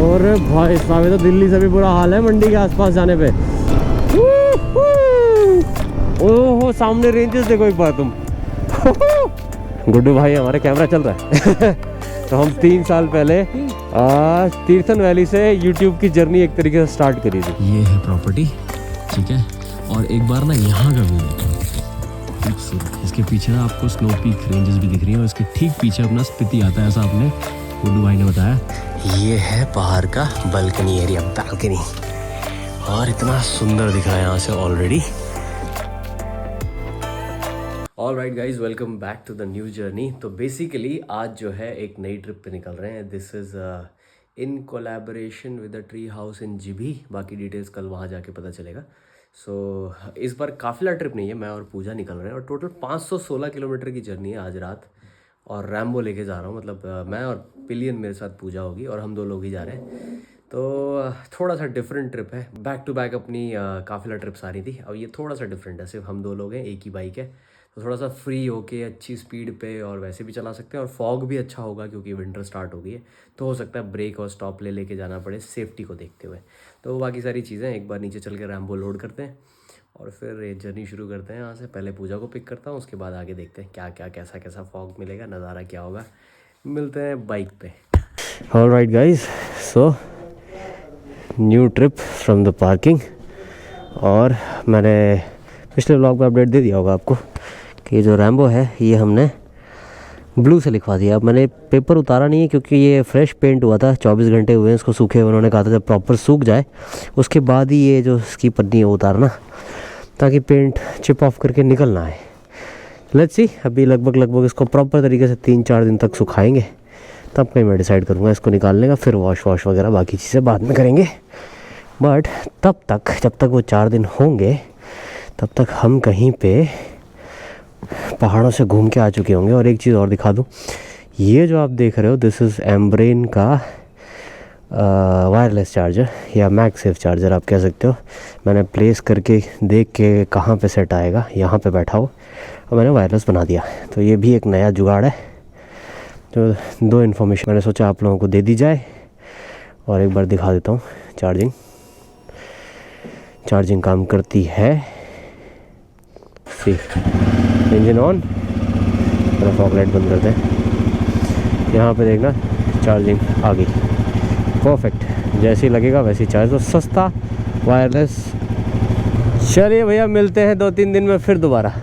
और भाई साहब तो दिल्ली से भी बुरा हाल है मंडी के आसपास जाने पे। ओहो सामने रेंजेस देखो एक बार तुम। गुड्डू भाई हमारे कैमरा चल रहा है। तो हम 3 साल पहले तीर्थन वैली से यूट्यूब की जर्नी एक तरीके से स्टार्ट करी थी। ये है प्रॉपर्टी, ठीक है। और एक बार ना यहाँ का व्यू खूबसूरत, इसके पीछे ना आपको स्नो पीक रेंजेस भी दिख रही है और इसके ठीक पीछे अपना स्पीति आता है, ऐसा आपने गुड्डू भाई ने बताया। ये है पहाड़ का बालकनी एरिया, बालकनी, और इतना सुंदर दिख रहा है यहाँ से already. All right guys, welcome back to the new journey. तो बेसिकली आज जो है एक नई ट्रिप पे निकल रहे हैं। This is in collaboration with the tree house in Jibhi. बाकी डिटेल्स कल वहाँ जाके पता चलेगा। सो इस बार काफ़िला ट्रिप नहीं है, मैं और पूजा निकल रहे हैं और टोटल 516 किलोमीटर की जर्नी है आज रात। और रैम्बो लेके जा रहा हूँ, मतलब मैं और पिलियन मेरे साथ पूजा होगी और हम 2 लोग ही जा रहे हैं। तो थोड़ा सा डिफरेंट ट्रिप है, बैक टू बैक अपनी काफ़िला ट्रिप्स आ रही थी। अब ये थोड़ा सा डिफरेंट है, सिर्फ हम 2 लोग हैं, एक ही बाइक है, तो थोड़ा सा फ्री होके अच्छी स्पीड पे और वैसे भी चला सकते हैं। और फॉग भी अच्छा होगा क्योंकि विंटर स्टार्ट हो गई है, तो हो सकता है ब्रेक और स्टॉप लेके जाना पड़े सेफ्टी को देखते हुए। तो बाकी सारी चीज़ें एक बार नीचे चल के रैम्बो लोड करते हैं और फिर ये जर्नी शुरू करते हैं यहाँ से। पहले पूजा को पिक करता हूँ, उसके बाद आगे देखते हैं क्या क्या कैसा कैसा फॉग मिलेगा, नज़ारा क्या होगा। मिलते हैं बाइक पे। All right guys, so new trip from the parking. और मैंने पिछले व्लॉग में अपडेट दे दिया होगा आपको कि जो रैम्बो है ये हमने ब्लू से लिखवा दिया। अब मैंने पेपर उतारा नहीं है क्योंकि ये फ्रेश पेंट हुआ था, 24 घंटे हुए हैं इसको सूखे। उन्होंने कहा था जब प्रॉपर सूख जाए उसके बाद ही ये जो इसकी पन्नी है उतारना, ताकि पेंट चिप ऑफ करके निकल ना आए। लेट्स सी, अभी लगभग इसको प्रॉपर तरीके से 3-4 दिन तक सुखाएंगे, तब कहीं मैं डिसाइड करूँगा इसको निकालने का। फिर वॉश वगैरह बाकी चीज़ें बाद में करेंगे। बट तब तक, जब तक वो 4 दिन होंगे, तब तक हम कहीं पे पहाड़ों से घूम के आ चुके होंगे। और एक चीज़ और दिखा दूँ, ये जो आप देख रहे हो दिस इज़ एम्ब्रेन का वायरलेस चार्जर या मैगसेफ चार्जर आप कह सकते हो। मैंने प्लेस करके देख के कहाँ पे सेट आएगा, यहाँ पे बैठा हो और मैंने वायरलेस बना दिया। तो ये भी एक नया जुगाड़ है, तो 2 इन्फॉर्मेशन मैंने सोचा आप लोगों को दे दी जाए। और एक बार दिखा देता हूँ, चार्जिंग काम करती है। सी, इंजन ऑन, फॉग लाइट बंद करते हैं। यहाँ पे देखना चार्जिंग आ गई, परफेक्ट। जैसे ही लगेगा वैसे ही चार्ज। तो सस्ता वायरलेस। चलिए भैया, मिलते हैं 2-3 दिन में फिर दोबारा।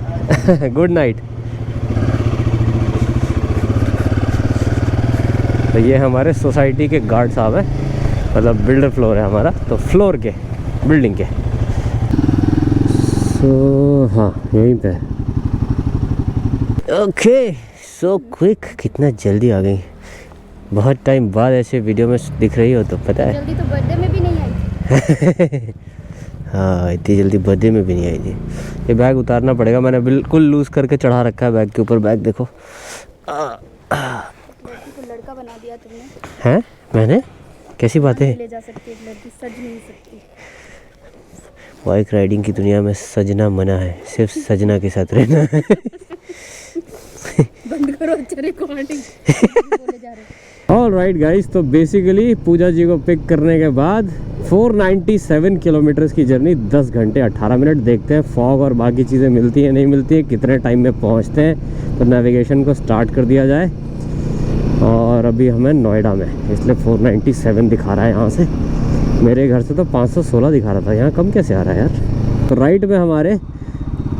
Good night. तो ये हमारे सोसाइटी के गार्ड साहब हैं, मतलब बिल्डर फ्लोर है हमारा, तो फ्लोर के बिल्डिंग के। तो हाँ, यहीं पे। ओके, सो क्विक, कितना जल्दी आ गई। बहुत टाइम बाद ऐसे वीडियो में दिख रही हो, तो पता है जल्दी तो बर्थडे में भी नहीं आई। हाँ, इतनी जल्दी बर्थडे में भी नहीं आई थी। ये बैग उतारना पड़ेगा, मैंने बिल्कुल लूज करके चढ़ा रखा है बैग के ऊपर। बैग देखो, लड़की को लड़का बना दिया तुमने। हैं? मैंने? कैसी बातें हैं? ले जा सकती है लड़की, सज नहीं सकती। बाइक राइडिंग की दुनिया में सजना मना है, सिर्फ सजना के साथ रहना है। बंद करो, अच्छा रिकॉर्डिंग बोले जा रहे। ऑल राइट गाइज, तो बेसिकली पूजा जी को पिक करने के बाद 497 किलोमीटर्स की जर्नी, 10 घंटे 18 मिनट। देखते हैं फॉग और बाकी चीज़ें मिलती है नहीं मिलती है, कितने टाइम में पहुंचते हैं। तो नेविगेशन को स्टार्ट कर दिया जाए। और अभी हमें नोएडा में, इसलिए 497 दिखा रहा है यहाँ से। मेरे घर से तो 516 दिखा रहा था, यहाँ कम कैसे आ रहा है यार। तो राइट में हमारे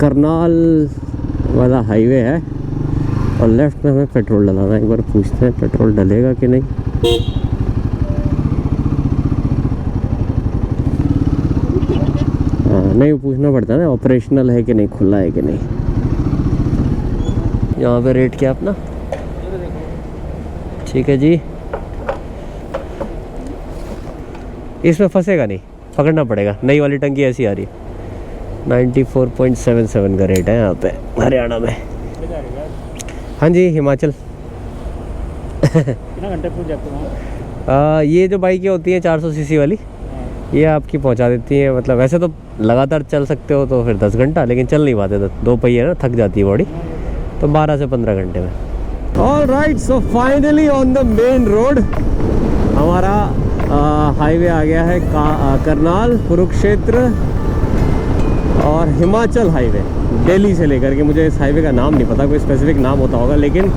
करनाल वाला हाईवे है और लेफ्ट में हमें पेट्रोल डलाना है। एक बार पूछते हैं पेट्रोल डलेगा कि नहीं। हाँ, नहीं पूछना पड़ता है ना, ऑपरेशनल है कि नहीं, खुला है कि नहीं। यहाँ पे रेट क्या अपना? ठीक है जी, इसमें फंसेगा नहीं, पकड़ना पड़ेगा। नई वाली टंकी ऐसी आ रही है। 94.77 का रेट है यहाँ पे हरियाणा में। हाँ जी, हिमाचल। कितना घंटे पहुँच जाते हैं? ये जो बाइकें होती हैं 400 सीसी वाली, ये आपकी पहुँचा देती हैं। मतलब वैसे तो लगातार चल सकते हो तो फिर 10 घंटा, लेकिन चल नहीं पाते, तो 2 पहिए ना, थक जाती है बॉडी, तो 12 से 15 घंटे में। All right, so finally on the main road. हमारा हाईवे आ गया है करनाल, कुरुक्षेत्र और हिमाचल हाईवे, दिल्ली से लेकर के। मुझे इस हाईवे का नाम नहीं पता, कोई स्पेसिफिक नाम होता होगा, लेकिन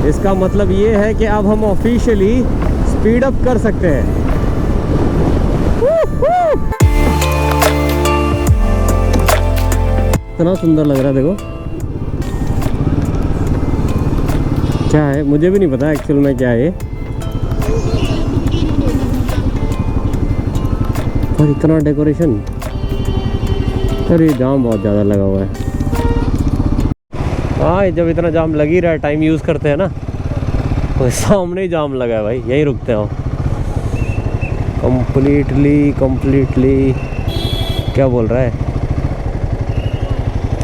इसका मतलब ये है कि अब हम ऑफिशियली स्पीड अप कर सकते हैं। इतना सुंदर लग रहा है, देखो क्या है मुझे भी नहीं पता एक्चुअल में क्या है ये, और इतना डेकोरेशन। अरे जाम बहुत ज़्यादा लगा हुआ है। हाँ, जब इतना जाम लग ही रहा है, टाइम यूज़ करते हैं ना, तो सामने ही जाम लगा है भाई, यहीं रुकते हो। कम्प्लीटली क्या बोल रहा है,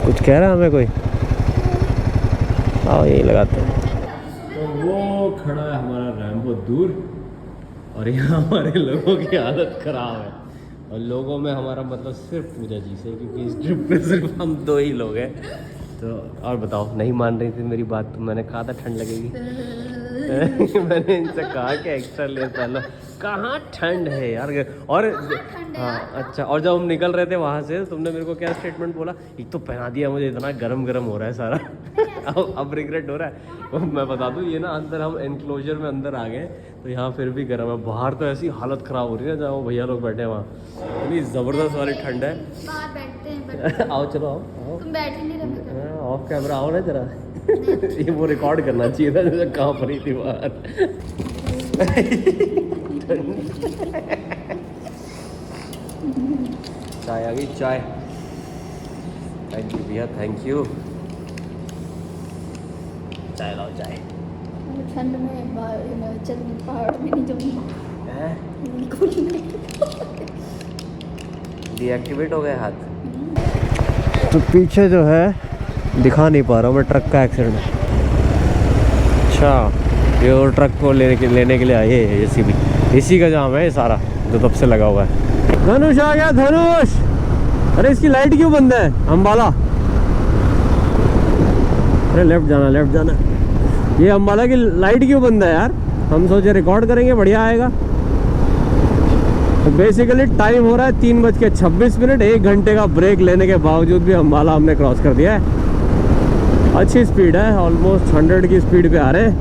कुछ कह रहा है हमें कोई? हाँ, यहीं लगाते हैं। तो वो खड़ा है हमारा रैम्बो दूर, और यहाँ हमारे लोगों की हालत ख़राब है। और लोगों में हमारा मतलब सिर्फ पूजा जी से, क्योंकि इस ट्रिप पे सिर्फ हम 2 ही लोग हैं। तो और बताओ, नहीं मान रही थी मेरी बात, तो मैंने कहा था ठंड लगेगी। मैंने इनसे कहा कि एक्स्ट्रा लेयर पहनो। कहाँ ठंड है यार। और हाँ अच्छा, और जब हम निकल रहे थे वहाँ से, तुमने मेरे को क्या स्टेटमेंट बोला, एक तो पहना दिया मुझे, इतना गरम हो रहा है सारा। अब रिग्रेट हो रहा है। मैं बता दूँ, ये ना अंदर हम एनक्लोजर में अंदर आ गए, तो यहाँ फिर भी गर्म है। बाहर तो ऐसी हालत ख़राब हो रही है, जहाँ भैया लोग बैठे हैं वहाँ, इतनी ज़बरदस्त वाली ठंड है। बाहर बैठते हैं। आओ चलो आओ, तुम बैठ ही नहीं रहे। ऑफ कैमरा आओ ना जरा। ये वो रिकॉर्ड करना चाहिए था, जैसे कहाँ पर ही थी बाहर। चाय आ गई, चाय। थैंक यू भैया, थैंक यू। चाय लाओ, चाय। ठंड में चल पहाड़ में नहीं जाऊंगी। डीएक्टिवेट हो गए हाथ। तो पीछे जो है दिखा नहीं पा रहा हूँ मैं, ट्रक का एक्सीडेंट है। अच्छा, ये और ट्रक को लेने के लिए आए हैं। जेसीबी, इसी का जाम है ये सारा, जो तब से लगा हुआ है। धनुष आ गया, धनुष। अरे इसकी लाइट क्यों बंद है अम्बाला? अरे लेफ्ट जाना। ये अम्बाला की लाइट क्यों बंद है यार? हम सोचे रिकॉर्ड करेंगे, बढ़िया आएगा। तो बेसिकली टाइम हो रहा है 3:26। 1 घंटे का ब्रेक लेने के बावजूद भी अम्बाला हमने क्रॉस कर दिया है। अच्छी स्पीड है, ऑलमोस्ट 100 की स्पीड पे आ रहे हैं,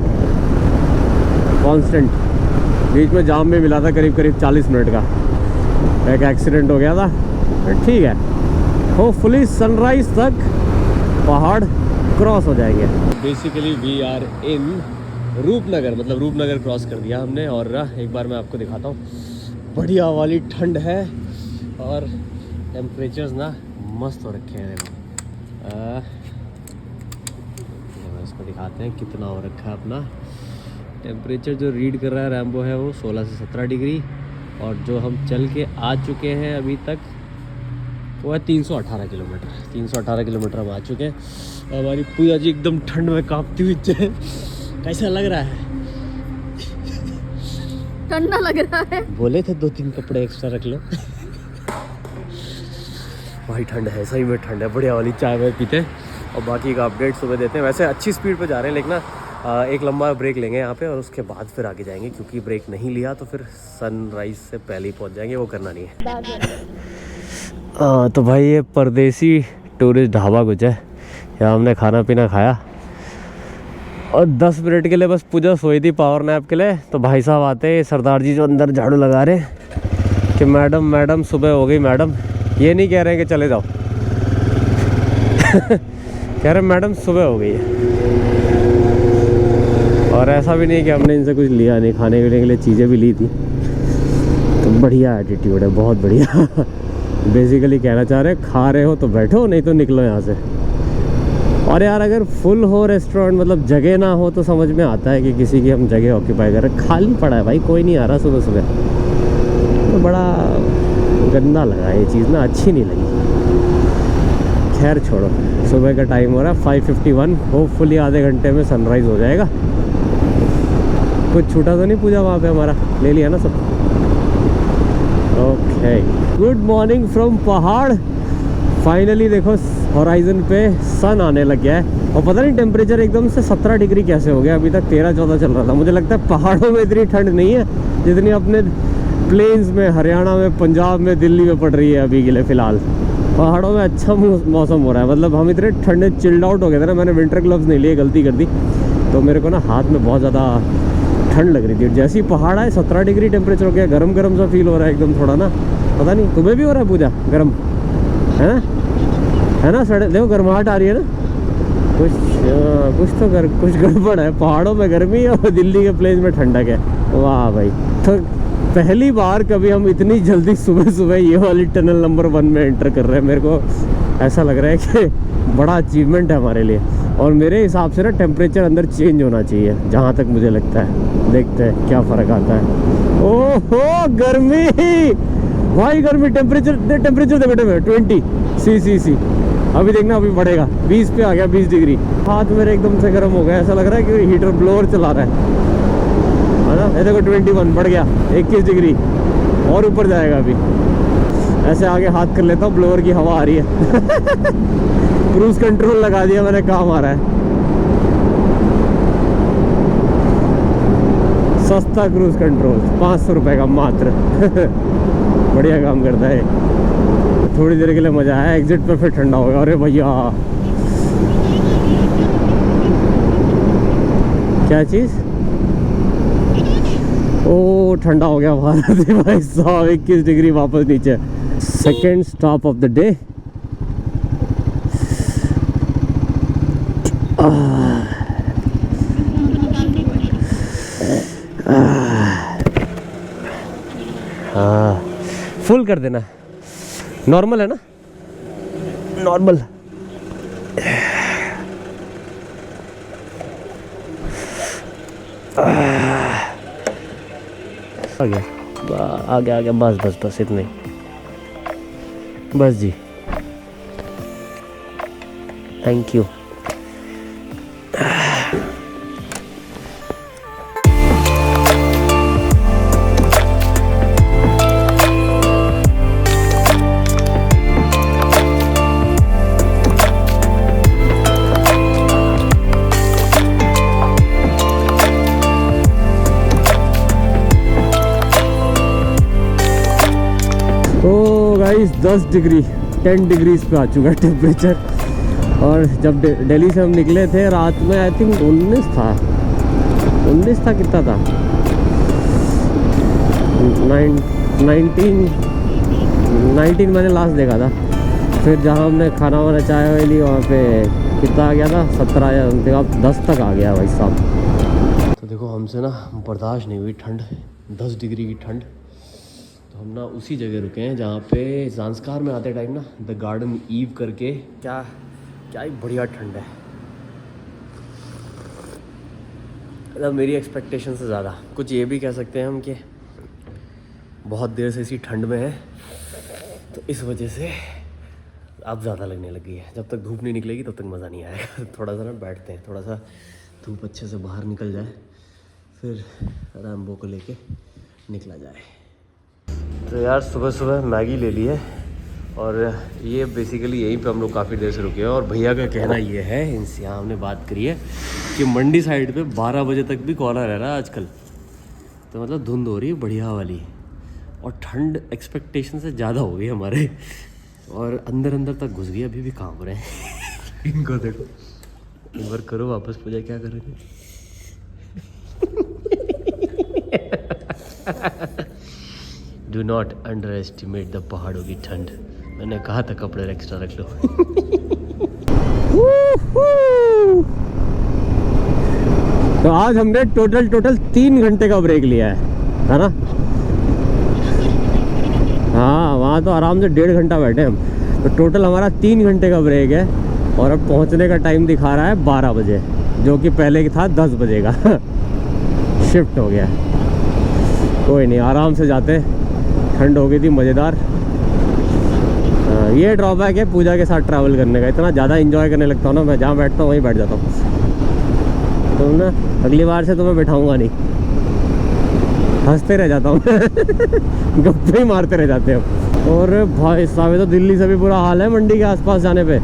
कांस्टेंट। बीच में जाम में मिला था करीब 40 मिनट का, एक एक्सीडेंट हो गया था, ठीक है। होपफुली सनराइज तक पहाड़ क्रॉस हो जाएंगे। Basically we are in Rupnagar, मतलब रूपनगर क्रॉस कर दिया हमने। और एक बार मैं आपको दिखाता हूँ, बढ़िया वाली ठंड है और टेम्परेचर्स ना मस्त हो रखे हैं। देखो इसको दिखाते हैं कितना हो रखा है अपना टेम्परेचर। जो रीड कर रहा है रैम्बो है वो 16 से 17 डिग्री, और जो हम चल के आ चुके हैं अभी तक वो है 318 किलोमीटर। 318 किलोमीटर हम आ चुके हैं। हमारी पूजा जी एकदम ठंड में कांपती हुई है। कैसा लग रहा है? ठंडा लग रहा है। बोले थे 2-3 कपड़े एक्स्ट्रा रख लो। भाई ठंड है, सही में ठंड है। बढ़िया वाली चाय वाय पीते हैं और बाकी का अपडेट सुबह देते हैं। वैसे अच्छी स्पीड पे जा रहे हैं, लेकिन एक लंबा ब्रेक लेंगे यहाँ पे और उसके बाद फिर आगे जाएंगे, क्योंकि ब्रेक नहीं लिया तो फिर सनराइज से पहले ही पहुँच जाएंगे, वो करना नहीं है। तो भाई ये परदेसी टूरिस्ट ढाबा कुछ है, यहाँ हमने खाना पीना खाया और 10 मिनट के लिए बस पूजा सोई थी पावर नैप के लिए। तो भाई साहब आते हैं, सरदार जी जो अंदर झाड़ू लगा रहे हैं कि मैडम सुबह हो गई मैडम। ये नहीं कह रहे हैं कि चले जाओ। कह रहे मैडम सुबह हो गई है। और ऐसा भी नहीं कि हमने इनसे कुछ लिया नहीं, खाने पीने के लिए चीज़ें भी ली थी। तो बढ़िया एटीट्यूड है, बहुत बढ़िया। बेसिकली कहना चाह रहे खा रहे हो तो बैठो, नहीं तो निकलो यहाँ से। और यार अगर फुल हो रेस्टोरेंट, मतलब जगह ना हो, तो समझ में आता है कि किसी की हम जगह ऑक्यूपाई कर रहे हैं। खाली पड़ा है भाई, कोई नहीं आ रहा सुबह सुबह, तो बड़ा गंदा लगा ये चीज़ ना, अच्छी नहीं लगी। खैर छोड़ो, सुबह का टाइम हो रहा है 5:51। होपफुली आधे घंटे में सनराइज़ हो जाएगा। कुछ छूटा तो नहीं पूजा वहाँ पे, हमारा ले लिया ना सब। ओके, गुड मॉर्निंग फ्रॉम पहाड़। फाइनली देखो होराइजन पे सन आने लग गया है। और पता नहीं टेम्परेचर एकदम से 17 डिग्री कैसे हो गया। अभी तक 13-14 चल रहा था। मुझे लगता है पहाड़ों में इतनी ठंड नहीं है जितनी अपने प्लेन्स में, हरियाणा में, पंजाब में, दिल्ली में पड़ रही है अभी के लिए फ़िलहाल। पहाड़ों में अच्छा मौसम हो रहा है। मतलब हम इतने ठंडे चिल्ड आउट हो गए थे ना, मैंने विंटर ग्लव्स नहीं लिए, गलती कर दी, तो मेरे को ना हाथ में बहुत ज़्यादा ठंड लग रही थी। जैसे ही पहाड़ आए 17 डिग्री टेम्परेचर हो गया, गरम गरम सा फील हो रहा है एकदम थोड़ा ना। पता नहीं तुम्हें भी हो रहा है पूजा गरम है ना? सड़े देखो गर्माहट आ रही है ना, कुछ गड़बड़ है। पहाड़ों में गर्मी है और दिल्ली के प्लेस में ठंडक है। वाह भाई, तो पहली बार कभी हम इतनी जल्दी सुबह सुबह ये वाली टनल नंबर 1 में एंटर कर रहे हैं। मेरे को ऐसा लग रहा है कि बड़ा अचीवमेंट है हमारे लिए। और मेरे हिसाब से ना टेम्परेचर अंदर चेंज होना चाहिए, जहाँ तक मुझे लगता है। देखते हैं क्या फ़र्क आता है। ओहो गर्मी भाई, गर्मी। टेम्परेचर दे बेटे 20 सी। अभी देखना, अभी बढ़ेगा, 20 पे आ गया, 20 डिग्री। हाथ मेरे एकदम से गर्म हो गया, ऐसा लग रहा है कि हीटर ब्लोअर चला रहा है ना। ये देखो 21 बढ़ गया, 21 डिग्री और ऊपर जाएगा अभी। ऐसे आगे हाथ कर लेता हूँ, ब्लोअर की हवा आ रही है। क्रूज कंट्रोल लगा दिया मैंने, काम आ रहा है। सस्ता क्रूज कंट्रोल 500 रुपये का मात्र। बढ़िया काम करता है। थोड़ी देर के लिए मजा आया, एग्जिट पर फिर ठंडा हो गया। अरे भैया क्या चीज़, ओ ठंडा हो गया भारत भाई साहब। 21 डिग्री वापस नीचे। Second stop of the day. हाँ फुल कर देना, नॉर्मल है ना, नॉर्मल। आ गया बस इतने, बस जी, thank you. Guys 10 degree 10 degrees पे आ चुका है टेम्परेचर। और जब दिल्ली से हम निकले थे रात में, आई थिंक 19 था कितना था, 19 मैंने लास्ट देखा था। फिर जहाँ हमने खाना वाना चाय वाय ली, वहाँ पे कितना आ गया था, 17 या समथिंग, अब 10 तक आ गया भाई साहब। तो देखो हमसे ना बर्दाश्त नहीं हुई ठंड, 10 डिग्री की ठंड। तो हम ना उसी जगह रुके हैं जहाँ पे ज़ांस्कार में आते टाइम ना द गार्डन ईव करके, क्या ही बढ़िया ठंड है। मतलब मेरी एक्सपेक्टेशन से ज़्यादा। कुछ ये भी कह सकते हैं हम कि बहुत देर से इसी ठंड में है, तो इस वजह से अब ज़्यादा लगने लगी है। जब तक धूप नहीं निकलेगी तब तक मज़ा नहीं आएगा। थोड़ा सा ना बैठते हैं, थोड़ा सा धूप अच्छे से बाहर निकल जाए, फिर रैम्बो को लेके निकला जाए। तो यार सुबह सुबह मैगी ले ली है, और ये बेसिकली यहीं पे हम लोग काफ़ी देर से रुके हैं। और भैया का कहना ये है, इनसे यहाँ हमने बात करी है कि मंडी साइड पे 12 बजे तक भी कॉलर रह रहा है आजकल। तो मतलब धुंध हो रही है बढ़िया वाली, और ठंड एक्सपेक्टेशन से ज़्यादा हो गई हमारे, और अंदर तक घुस गई, अभी भी कांप रहे हैं। इनको देखो, एक बार करो वापस पूजा, क्या करोगे? Do not under estimate the पहाड़ों की ठंड। मैंने कहा था कपड़े एक्स्ट्रा रख लो। तो आज हमने टोटल 3 घंटे का ब्रेक लिया है ना? हाँ, वहाँ तो आराम से 1.5 घंटा बैठे हम। तो टोटल हमारा 3 घंटे का ब्रेक है, और अब पहुँचने का टाइम दिखा रहा है 12 बजे, जो कि पहले था 10 बजे का। शिफ्ट हो गया। कोई नहीं, आराम से जाते। ठंड हो गई थी मज़ेदार। ये ड्रॉबैक है पूजा के साथ ट्रैवल करने का, इतना ज़्यादा एंजॉय करने लगता हूँ ना मैं, जहाँ बैठता हूँ वहीं बैठ जाता हूँ। तो ना अगली बार से तो मैं बैठाऊँगा नहीं, हंसते रह जाता हूँ। गप्पे ही मारते रह जाते हैं। और भाई साहब, तो दिल्ली से भी बुरा हाल है मंडी के आसपास जाने पे।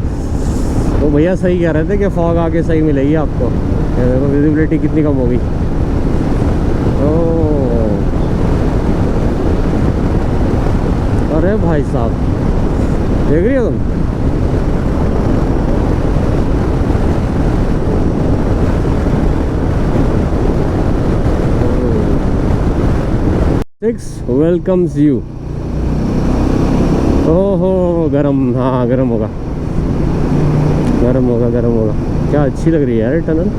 तो भैया सही कह रहे थे कि फॉग आके सही मिलेगी आपको। देखो विजिबिलिटी कितनी कम होगी। अरे भाई साहब, देख रही हो तुम? Welcomes you. ओहो गरम, हाँ गरम होगा, गरम होगा, गरम होगा। क्या अच्छी लग रही है यार टनल।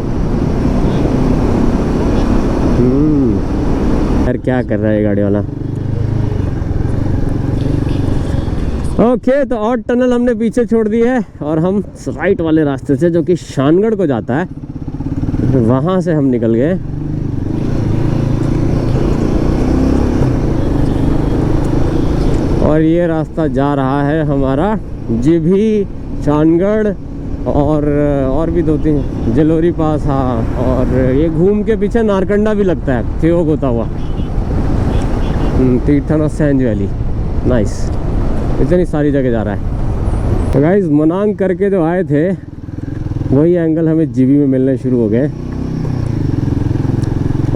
यार क्या कर रहा है गाड़ी वाला। ओके, तो और टनल हमने पीछे छोड़ दी है और हम राइट वाले रास्ते से, जो कि शानगढ़ को जाता है, वहाँ से हम निकल गए। और ये रास्ता जा रहा है हमारा जीभी, शानगढ़ और भी 2-3 जलोरी पास, हाँ। और ये घूम के पीछे नारकंडा भी लगता है, थियोग होता हुआ, तीर्थन और सैंज वैली। नाइस, इतनी सारी जगह जा रहा है। तो गाइस, मनांग करके जो आए थे वही एंगल हमें जीबी में मिलने शुरू हो गए,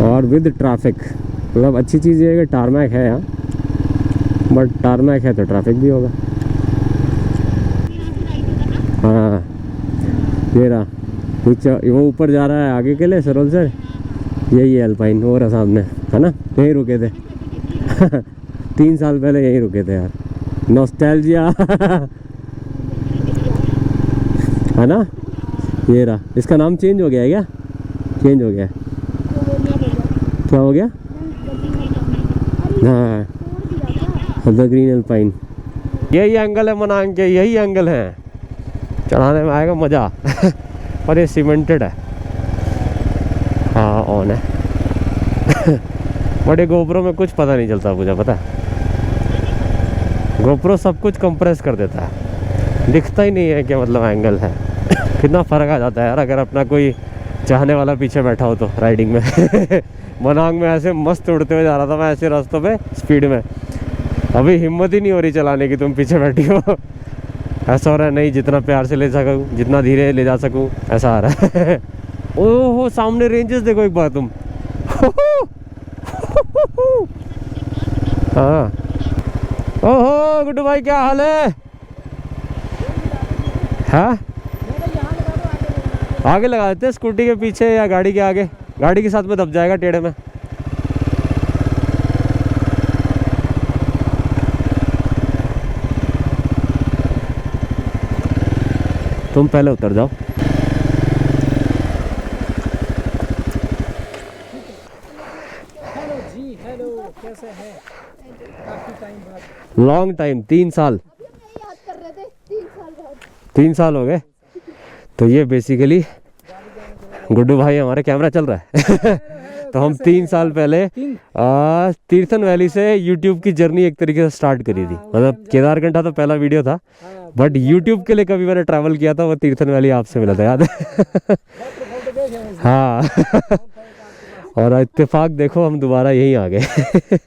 और विद ट्रैफिक। मतलब अच्छी चीज़ ये है कि टारमैक है यहाँ, बट टारमैक है तो ट्रैफिक भी होगा। हाँ, ये रहा पीछे, वो ऊपर जा रहा है आगे के लिए सरोल सर, यही है अल्पाइन, वो रहा सामने, है ना? यहीं रुके थे 3 साल पहले यहीं रुके थे यार। नॉस्टैल्जिया है ना? ये रहा, इसका नाम चेंज हो गया है क्या? चेंज हो गया है, क्या हो गया? हाँ, द ग्रीन अल्पाइन। यही एंगल है मनांग के, यही एंगल है, चढ़ाने में आएगा मज़ा पर ये सीमेंटेड है। हाँ ऑन है बट ये गोप्रो में कुछ पता नहीं चलता, मुझे पता है। गोप्रो सब कुछ कंप्रेस कर देता है, दिखता ही नहीं है कि मतलब एंगल है। कितना फ़र्क आ जाता है यार अगर अपना कोई चाहने वाला पीछे बैठा हो तो राइडिंग में मनांग में ऐसे मस्त उड़ते हुए जा रहा था मैं ऐसे रास्तों पे स्पीड में, अभी हिम्मत ही नहीं हो रही चलाने की, तुम पीछे बैठी हो। ऐसा हो रहा है नहीं, जितना प्यार से ले सकूँ, जितना धीरे ले जा सकूँ, ऐसा आ रहा है। ओहो, सामने रेंजेस देखो एक बार तुम। हाँ, ओहो गुड्डू भाई क्या हाल है? हाँ, आगे लगा देते हैं, स्कूटी के पीछे या गाड़ी के आगे, गाड़ी के साथ में दब जाएगा टेढ़े में। तुम पहले उतर जाओ। हेलो जी, हेलो, कैसे हैं? काफी टाइम बाद। लॉन्ग टाइम, 3 साल, याद कर रहे थे 3 साल बाद। 3 साल हो गए। तो ये बेसिकली गुड्डू भाई हमारे कैमरा चल रहा है तो हम 3 साल पहले तीर्थन वैली से यूट्यूब की जर्नी एक तरीके से स्टार्ट करी थी। मतलब केदारकंठा तो पहला वीडियो था, बट यूट्यूब के लिए कभी मैंने ट्रैवल किया था वो तीर्थन वैली आपसे मिला था, याद है? हाँ और इत्तेफाक देखो हम दोबारा यहीं आ गए।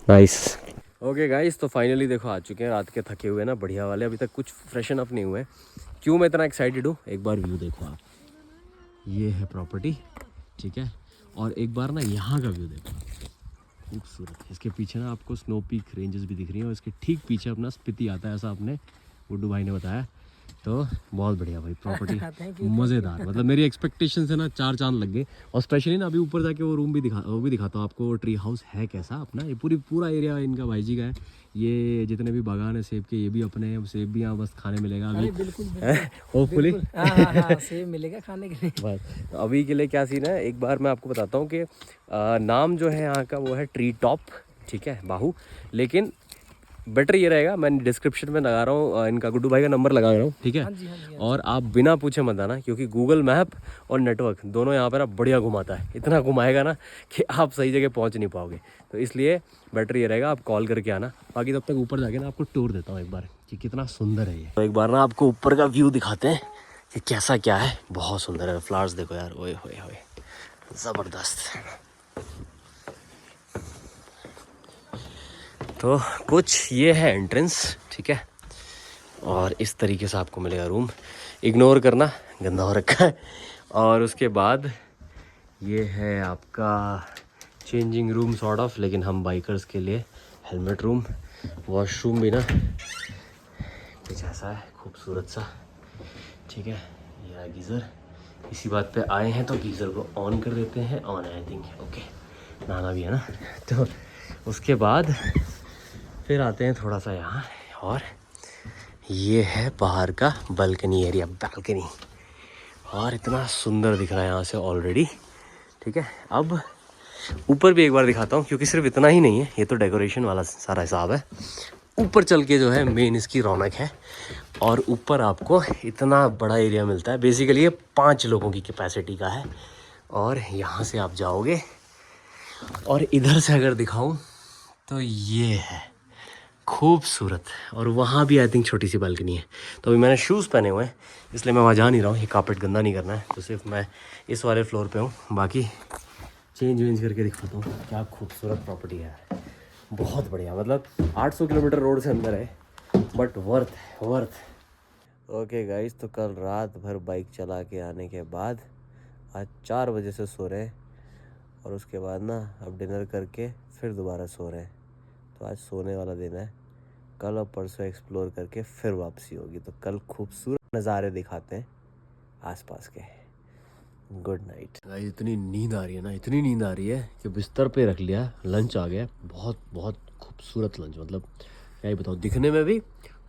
नाइस। ओके गाइस, तो फाइनली देखो आ चुके हैं, रात के थके हुए ना बढ़िया वाले, अभी तक कुछ फ्रेशन अप नहीं हुए। क्यों मैं इतना एक्साइटेड हूँ, एक बार व्यू देखो आप, ये है प्रॉपर्टी, ठीक है, और एक बार ना यहाँ का व्यू देखो, खूबसूरत। इसके पीछे ना आपको स्नो पीक रेंजेस भी दिख रही हैं, और इसके ठीक पीछे अपना स्पीति आता है, ऐसा अपने गुड्डू भाई ने बताया। तो बहुत बढ़िया भाई प्रॉपर्टी, मज़ेदार। मतलब मेरी एक्सपेक्टेशन से ना 4 चांद लग गए। और स्पेशली ना अभी ऊपर जाके वो रूम भी दिखाता हूँ आपको, ट्री हाउस है कैसा अपना। ये पूरा एरिया इनका भाई जी का है। ये जितने भी बागान है सेब के, ये भी अपने हैं। सेब भी यहाँ बस खाने मिलेगा अभी, होपफुली सेब मिलेगा खाने के लिए। बस अभी के लिए क्या सीन है, एक बार मैं आपको बताता हूँ कि नाम जो है यहाँ का वो है ट्री टॉप, ठीक है, बाहू। लेकिन बेटर ये रहेगा, मैं डिस्क्रिप्शन में लगा रहा हूँ इनका, गुड्डू भाई का नंबर लगा रहा हूँ, ठीक है। हाँ और आप बिना पूछे मत आना, क्योंकि गूगल मैप और नेटवर्क दोनों यहाँ पर ना बढ़िया घुमाता है, इतना घुमाएगा ना कि आप सही जगह पहुँच नहीं पाओगे। तो इसलिए बेटर ये रहेगा आप कॉल करके आना। बाकी तब तक ऊपर जाके ना आपको टूर देता हूँ एक बार कि कितना सुंदर है ये। तो एक बार ना आपको ऊपर का व्यू दिखाते हैं कि कैसा क्या है। बहुत सुंदर है, फ्लावर्स देखो यार, ओए होए होए, ज़बरदस्त। तो कुछ ये है एंट्रेंस, ठीक है, और इस तरीके से आपको मिलेगा रूम। इग्नोर करना, गंदा हो रखा है। और उसके बाद ये है आपका चेंजिंग रूम सॉर्ट ऑफ, लेकिन हम बाइकर्स के लिए हेलमेट रूम, वॉशरूम भी ना कुछ ऐसा है खूबसूरत सा, ठीक है। यह गीज़र, इसी बात पे आए हैं तो गीज़र को ऑन कर देते हैं, ऑन आई थिंक, ओके। नहाना भी है ना, तो उसके बाद फिर आते हैं थोड़ा सा यहाँ, और ये है बाहर का बालकनी एरिया, बालकनी, और इतना सुंदर दिख रहा है यहाँ से ऑलरेडी, ठीक है। अब ऊपर भी एक बार दिखाता हूँ, क्योंकि सिर्फ इतना ही नहीं है, ये तो डेकोरेशन वाला सारा हिसाब है। ऊपर चल के जो है मेन इसकी रौनक है, और ऊपर आपको इतना बड़ा एरिया मिलता है। बेसिकली ये 5 लोगों की कैपेसिटी का है, और यहाँ से आप जाओगे, और इधर से अगर दिखाऊं तो ये है खूबसूरत, और वहाँ भी आई थिंक छोटी सी बालकनी है। तो अभी मैंने शूज़ पहने हुए हैं, इसलिए मैं वहाँ जा नहीं रहा हूँ, ये कारपेट गंदा नहीं करना है, तो सिर्फ मैं इस वाले फ्लोर पे हूँ। बाकी चेंज वेंज करके दिखाता हूँ। क्या खूबसूरत प्रॉपर्टी है, बहुत बढ़िया। मतलब 800 किलोमीटर रोड से अंदर है, बट वर्थ। ओके गाइस, तो कल रात भर बाइक चला के आने के बाद आज 4 बजे से सो रहे हैं, और उसके बाद ना अब डिनर करके फिर दोबारा सो रहे हैं। तो आज सोने वाला दिन है, कल और परसों एक्सप्लोर करके फिर वापसी होगी। तो कल खूबसूरत नज़ारे दिखाते हैं आसपास के। Good night guys. इतनी नींद आ रही है ना, इतनी नींद आ रही है कि बिस्तर पे रख लिया, लंच आ गया, बहुत खूबसूरत लंच। मतलब क्या ही बताऊँ, दिखने में भी,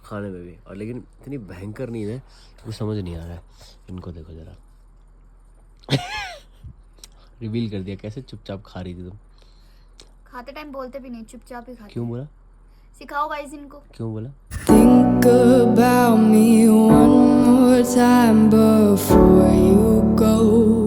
खाने में भी, और लेकिन इतनी भयंकर नींद है कुछ समझ नहीं आ रहा है। इनको देखो ज़रा रिवील कर दिया, कैसे चुपचाप खा रही थी तुम। खाते टाइम बोलते भी नहीं, चुपचाप ही खाते। क्यों बोला? सिखाओ गाइस इनको। क्यों बोला? Think about me one more time before you go.